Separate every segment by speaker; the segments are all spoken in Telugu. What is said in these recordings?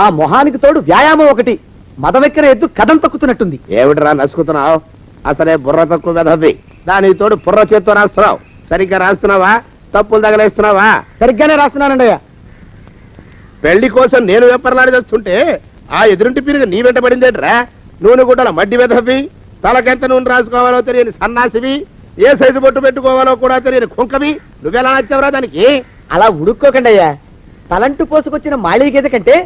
Speaker 1: ఆ మొహానికి తోడు వ్యాయామం ఒకటి, మదవెక్కిన ఎద్దు కదం తొక్కుతున్నట్టుంది.
Speaker 2: ఏమిటిరా నసుకుతున్నావు? అసలే బుర్ర తక్కువ వెధవి, దానికి తోడు బుర్ర చేత్తో రాస్తున్నావు. సరిగ్గా రాస్తున్నావా, తప్పులు తగలేస్తున్నావా?
Speaker 1: సరిగ్గానే రాస్తున్నానండి అయ్యా.
Speaker 2: పెళ్లి కోసం నేను వెప్పర్లాడి వస్తుంటే ఆ ఎదురింటి పీరుగా నీ వెంట పడిందేట్రా? నూనె గుడ్డల మడ్డి వెధవి, తలకెంత నూనె రాసుకోవాలో తెలియని సన్నాసివి, ఏ సైజు బొట్టు పెట్టుకోవాలో కూడా తెలియని కుంకవి, నువ్వెలా నచ్చావురా దానికి?
Speaker 1: అలా ఉడుక్కోకండి అయ్యా. తలంటు పోసుకొచ్చిన మాళీ గేదె కంటే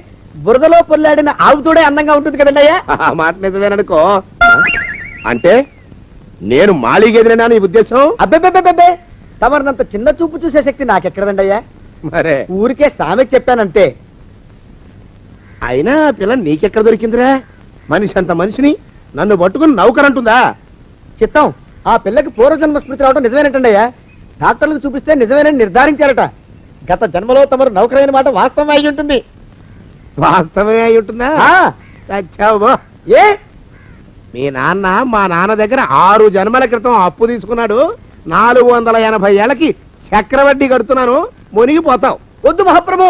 Speaker 1: బురదలో పొల్లాడిన ఆవు తోడే అందంగా ఉంటుంది కదండి అయ్యా.
Speaker 2: ఆ మాట నిజమేననుకో. అంటే నేను మాళీగెదిరినా నీ ఉద్దేశం?
Speaker 1: అబ్బెబ్బెబ్బెబ్బే, తమరినంత చిన్న చూపు చూసే శక్తి నాకెక్కడదండి అయ్యా.
Speaker 2: మరే
Speaker 1: ఊరికే సామె చెప్పానంతే.
Speaker 2: అయినా ఆ పిల్ల నీకెక్కడ దొరికిందిరా? మనిషి అంత మనిషిని నన్ను పట్టుకుని నౌకరంటుందా?
Speaker 1: చిత్తం, ఆ పిల్లకి పూర్వజన్మ స్మృతి రావడం నిజమేనటండి అయ్యా. డాక్టర్లకు చూపిస్తే నిజమేనని నిర్ధారించారట. గత జన్మలో తమరు నౌకరైన మాట వాస్తవం అయి ఉంటుంది.
Speaker 2: వాస్తవమే అయి ఉంటుందా? చచ్చావు.
Speaker 1: ఏ
Speaker 2: మీ నాన్న మా నాన్న దగ్గర 6 జన్మల క్రితం అప్పు తీసుకున్నాడు. 480 ఏళ్ళకి చక్రవడ్డీ కడుతున్నాను, మునిగిపోతావు.
Speaker 1: వద్దు మహాప్రభు.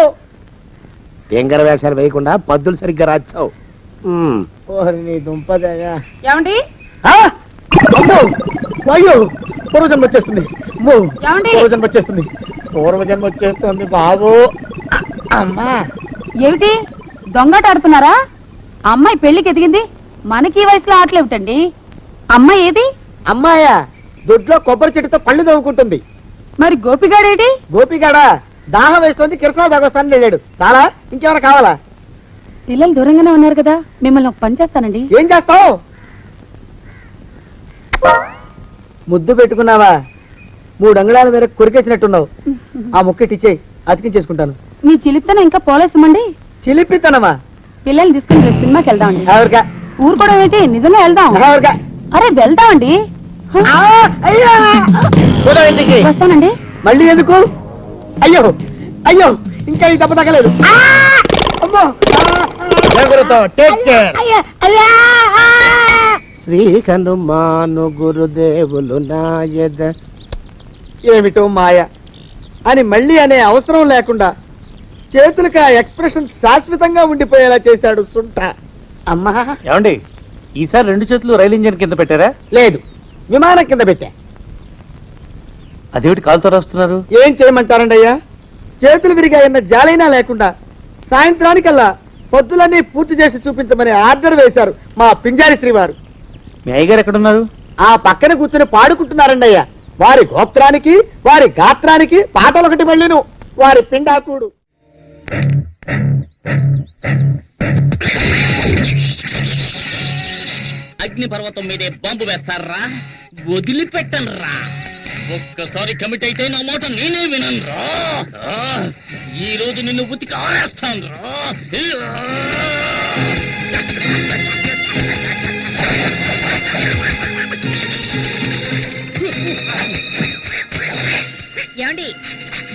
Speaker 2: ఎంగర వేషాలు వేయకుండా పద్దులు సరిగ్గా రాచావు.
Speaker 1: నీ దుంపదగా.
Speaker 3: ఏమండి?
Speaker 1: అయ్యో, పూర్వజన్మ వచ్చేస్తుంది.
Speaker 3: ఏమండి?
Speaker 1: పూర్వజన్మ వచ్చేస్తుంది. పూర్వజన్మ వచ్చేస్తుంది బాబు. అమ్మా,
Speaker 3: ఏమిటి దొంగట ఆడుతున్నారా? అమ్మాయి పెళ్లికి ఎదిగింది, మనకి ఈ వయసులో ఆటలేమిటండి? అమ్మాయి ఏది?
Speaker 1: అమ్మాయా? దొడ్లో కొబ్బరి చెట్టుతో పళ్ళు తవ్వుకుంటుంది.
Speaker 3: మరి గోపిగాడేటి?
Speaker 1: గోపిగాడా దాహం వేస్తోంది, కిరసనా దాగొస్తానని వెళ్ళాడు. చాలా, ఇంకేమైనా కావాలా?
Speaker 3: పిల్లలు దూరంగానే ఉన్నారు కదా, మిమ్మల్ని ఒక పని చేస్తానండి.
Speaker 1: ఏం చేస్తావు? ముద్దు పెట్టుకున్నావా? 3 అంగుళాల మేర కొరికేసినట్టున్నావు. ఆ ముక్కటిచ్చేయి, అతికించేసుకుంటాను.
Speaker 3: మీ చిలిపితనం ఇంకా పోలేసమండి.
Speaker 1: చిలిపితనమా?
Speaker 3: పిల్లల్ని తీసుకుని రేపు సినిమాకి వెళ్దామండి.
Speaker 1: ఎవరికా?
Speaker 3: ఊరుకోవడం ఏంటి, నిజంగా వెళ్దాం.
Speaker 1: ఎవరికా?
Speaker 3: అరే వెళ్దామండి. వస్తానండి.
Speaker 1: మళ్ళీ ఎందుకు? అయ్యో అయ్యో, ఇంకా ఈ దెబ్బ తగ్గలేదు.
Speaker 2: శ్రీ హనుమాను గురుదేవులు నాయద.
Speaker 1: ఏమిటో మాయ అని మళ్ళీ అనే అవసరం లేకుండా చేతులకు ఆ ఎక్స్ప్రెషన్ శాశ్వతంగా ఉండిపోయేలా చేశాడు సుంఠ. అమ్మా,
Speaker 4: ఏమండి ఈసారి 2 చేతులు రైలు ఇంజన్ కింద పెట్టారా?
Speaker 1: లేదు, విమానం కింద పెట్టా.
Speaker 4: అదేమిటి కాలుతో రాస్తున్నారు?
Speaker 1: ఏం చేయమంటారండి అయ్యా? చేతులు విరిగాయన్న జాలైనా లేకుండా సాయంత్రానికల్లా పొద్దులన్నీ పూర్తి చేసి చూపించమని ఆర్డర్ వేశారు మా పింజారి శ్రీ వారు.
Speaker 4: మీ అయ్యగారు ఎక్కడున్నారు?
Speaker 1: ఆ పక్కన కూర్చుని పాడుకుంటున్నారండి అయ్యా. వారి గోత్రానికి వారి గాత్రానికి పాటలొకటి మళ్ళీను వారి పిండాకుడు.
Speaker 5: అగ్ని పర్వతం మీదే బాంబు వేస్తారా? వదిలిపెట్టనురా. ఒక్కసారి కమిట్ అయితే నా మాట నేనే విననురా. ఈ రోజు నిన్ను ఉతికి ఆరేస్తాను రా.
Speaker 6: ఏమండి,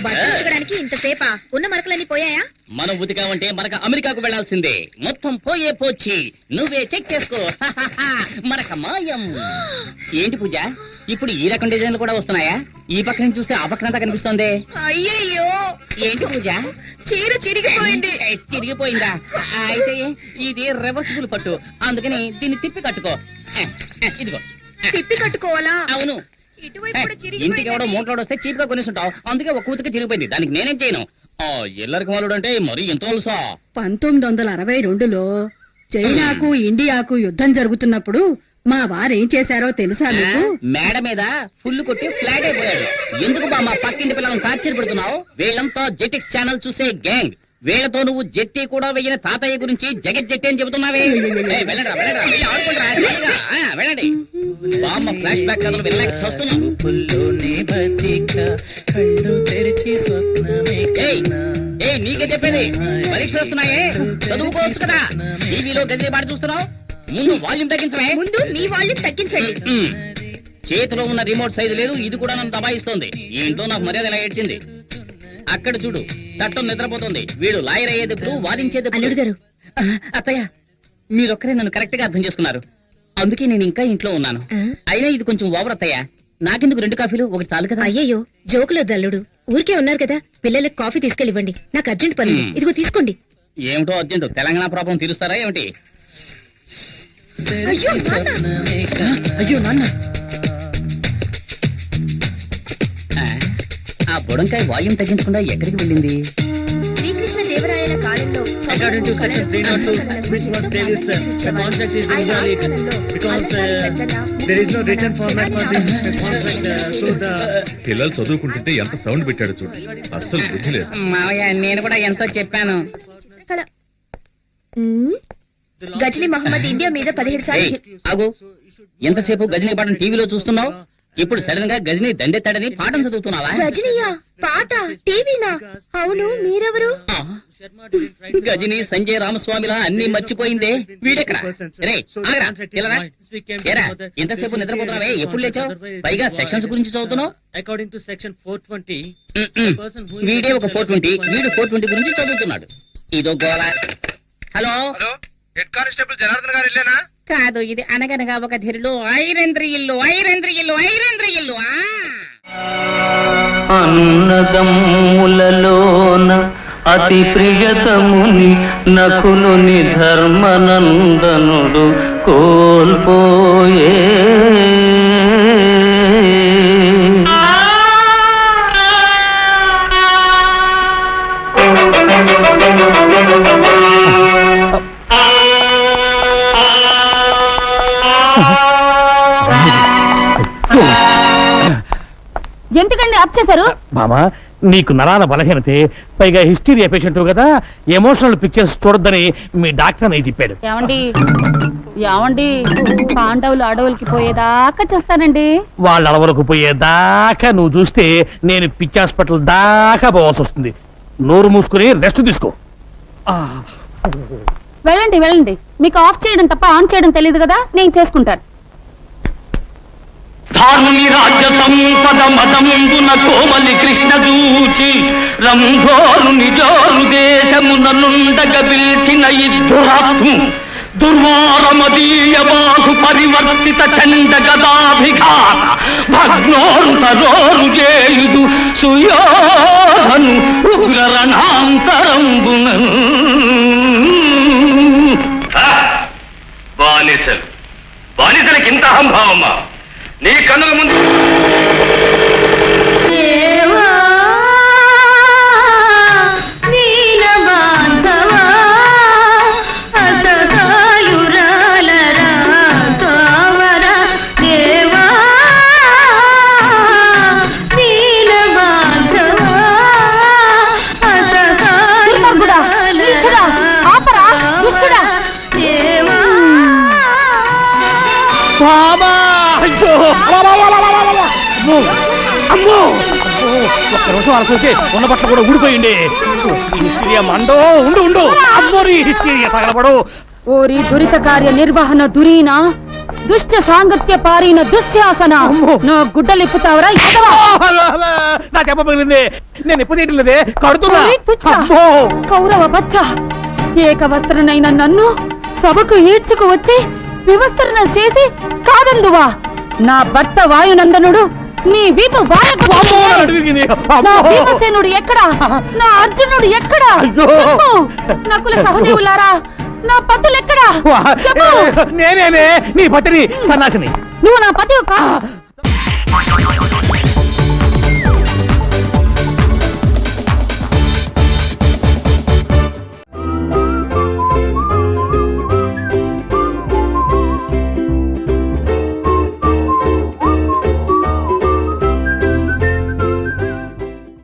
Speaker 6: బట్టలు ఉతకడానికి ఇంతసేపా? ఉన్న మరకలన్నీ పోయాయా?
Speaker 5: మనం ఉతికామంటే మనకు అమెరికాకు వెళ్లాల్సిందే. మొత్తం పోయే పోచి నువ్వే చెక్ చేసుకో. మరక మాయం. ఏంటి పూజ, ఇప్పుడు ఈ రకం డిజైన్లు కూడా వస్తున్నాయా? ఈ పక్క నుంచి చూస్తే ఆ పక్కనంతా కనిపిస్తోంది.
Speaker 6: అయ్యయ్యో,
Speaker 5: ఏంటి పూజ,
Speaker 6: చీర చిరిగిపోయింది.
Speaker 5: చిరిగిపోయిందా? అయితే ఇది రివర్సిబుల్ పట్టు, అందుకని దీన్ని తిప్పి కట్టుకో. ఇదిగో.
Speaker 6: తిప్పి కట్టుకోవాలా?
Speaker 5: అవును. ఇంటికి ఎవడో మూటలోడు వస్తే చీప్ గా కొనేస్తుంటావు, అందుకే ఒక కూతుకి చిరిగిపోయింది. దానికి నేనేం చేయను. ఎల్లరికి మాలుడు అంటే మరి ఎంత తెలుసా?
Speaker 6: 1962లో చైనాకు ఇండియాకు యుద్ధం జరుగుతున్నప్పుడు మా వారేం చేశారో తెలుసా మీకు?
Speaker 5: మేడ మీద ఫుల్ కొట్టి ఫ్లాట్ అయిపోయాడు. ఎందుకు బా మా పక్కింటి పిల్లలను టార్చర్ పెడుతున్నావు? వీళ్ళంతా జెటిక్స్ ఛానల్ చూసే గ్యాంగ్. వీళ్లతో నువ్వు జెట్టి కూడా వెయ్యిన తాతయ్య గురించి జగత్ జెట్టి అని చెబుతున్నావే. వెళ్ళండి. బామ్మ ఫ్లాష్ బ్యాక్ కథలు వినలేక చూస్తున్నాను. నీకే చెప్పేది, పరీక్షలు వస్తున్నాయే, చదువుకోవచ్చు కదా. టీవీలో గదిలే పాటు చూస్తున్నావు. ముందు వాల్యూమ్ తగ్గించమే.
Speaker 6: ముందు మీ వాల్యూమ్ తగ్గించండి.
Speaker 5: చేతిలో ఉన్న రిమోట్ సైజు లేదు, ఇది కూడా నన్ను దబాయిస్తోంది. ఈ ఇంట్లో నాకు మర్యాద ఇలా ఏడ్చింది. అక్కడ చూడు, చట్టం నిద్రపోతుంది. వీడు లాయర్ అయ్యేది ఇప్పుడు, వాదించేది
Speaker 6: గారు.
Speaker 5: అత్తయ్య, మీరొక్కరే నన్ను కరెక్ట్ గా అర్థం చేసుకున్నారు. అందుకే నేను ఇంకా ఇంట్లో ఉన్నాను. అయినా ఇది కొంచెం ఓవర్ అత్తయ్య. నాకెందుకు 2 కాఫీలు, ఒకటి చాలు కదా.
Speaker 6: అయ్యయ్యో, జోకులో దల్లుడు. ఊరికే ఉన్నారు కదా, పిల్లలకు కాఫీ తీసుకెళ్ళివ్వండి. నాకు అర్జెంట్ పని. ఇదిగో తీసుకోండి.
Speaker 5: ఏమిటో అర్జెంటు తెలంగాణ ప్రాబ్లం తీరుస్తారా ఏమిటి? అయ్యో నాన్న, ఆ బుడంకాయ వాయుం తగ్గించకుండా ఎక్కడికి వెళ్ళింది?
Speaker 6: శ్రీకృష్ణ దేవరాయల కాలంలో
Speaker 7: According to section 302, which was previous, the contract is invalid because there is no written format for this contract. So the
Speaker 8: పిల్లలు చదువుకుంటుంటే ఎంత సౌండ్ పెట్టాడు చూడు, అస్సలు బుద్ధి లేదు.
Speaker 5: మావయ్య నేను కూడా ఎంతో చెప్పాను.
Speaker 6: గజనీ మహమ్మద్ ఇండియా మీద 17 సార్లు
Speaker 5: ఏయ్, ఆగు. ఎంతసేపు గజనీ పాఠం టీవీలో చూస్తున్నావు, ఇప్పుడు సడన్ గా గజనీ దండెత్తాడని పాఠం చదువుతున్నావా?
Speaker 6: గజనీయా పాట టీవీనా? అవును, మీరెవరు?
Speaker 5: ఆ, గజనీ సంజయ్ రామస్వామిలా అన్ని మర్చిపోయిందే. వీడెక్కడ? రే, ఆగరా, పిల్లరా. ఏరా, ఎంతసేపు నిద్రపోతున్నావే, ఎప్పుడు లేచావు? పైగా సెక్షన్స్ గురించి చదువుతున్నావు.
Speaker 7: according to section 420,
Speaker 5: వీడే ఒక 420, వీడు 420 గురించి చదువుతున్నాడు. ఇదో గోల. హలో,
Speaker 2: హెడ్ కానిస్టేబుల్ జనార్దన్ గారు ఇల్లేనా?
Speaker 5: కాదు, ఇది అనగనగా ఒక ధీరులు ఐరేంద్ర ఇల్లు, ఐరేంద్ర ఇల్లు, ఐరేంద్ర ఇల్లు.
Speaker 9: అన్నదమ్ములలోన అతి ప్రియతముని నకులుని ధర్మనందనుడు కోల్పోయే.
Speaker 3: ఎందుకండి ఆప్ చేశారు?
Speaker 4: మామా, నీకు నరాల బలహీనతే, పైగా హిస్టీరియా పేషెంట్ కదా, ఎమోషనల్ పిక్చర్స్ చూడొద్దని మీ డాక్టర్ అని చెప్పాడు.
Speaker 3: ఏమండి ఏమండి, పాండవులు అడవులకి పోయేదాకా చేస్తానండి.
Speaker 4: వాళ్ళ అడవులకు పోయేదాకా నువ్వు చూస్తే నేను పిచ్చి హాస్పిటల్ దాకా పోవాల్సి వస్తుంది. నోరు మూసుకుని రెస్ట్ తీసుకో.
Speaker 3: వెళ్ళండి వెళ్ళండి, మీకు ఆఫ్ చేయడం తప్ప ఆన్ చేయడం తెలియదు కదా, నేను చేసుకుంటాను.
Speaker 9: ధారుని రాజ్య సంపద మదముందున కోమలి కృష్ణ చూచి రంభోరు నిజోరు దేశమున నుండగ పిల్చిన ఇద్దురాత్ము దుర్వారమదీయ బాహు పరివర్తిత చండ గదాభిఘాత భగ్నోరు తరోరు చేయుదు సుయోధను ఉగ్ర రణాంతరంబున. బానిసలు బానిసలకి ఇంత అహంభావమా? నీ కన్నుల ముందు
Speaker 4: ఒక్క నిమిషం అలసైతే ఉన్న బట్టలు కూడా ఊడిపోయింది. హిస్టీరియా మండో, ఉండు ఉండు, అమ్మోరి హిస్టీరియా తగలబడు.
Speaker 3: ఓరి దురిత కార్య నిర్వహణ దురీనా, దుష్ట సాంగత్య పారీన దుశ్శాసన, నా గుడ్డలిప్పుతావరా?
Speaker 4: నా చెప్పబోయింది, నేను ఎప్పుడు తీయట్లేదే, కడుతున్నా.
Speaker 3: కౌరవ బచ్చ, ఏక వస్త్రనైన నన్ను సభకు ఈడ్చుకు వచ్చి వివస్త్రణ చేసి కాదందువా? నా భర్త వాయునందనుడు నీ వీపు నా భీమసేనుడు ఎక్కడా? నా అర్జునుడు ఎక్కడా? నకుల సహదేవులారా, నా పతులు ఎక్కడా?
Speaker 4: నేనే నీ పతిని సన్నాసిని.
Speaker 3: నువ్వు నా పతి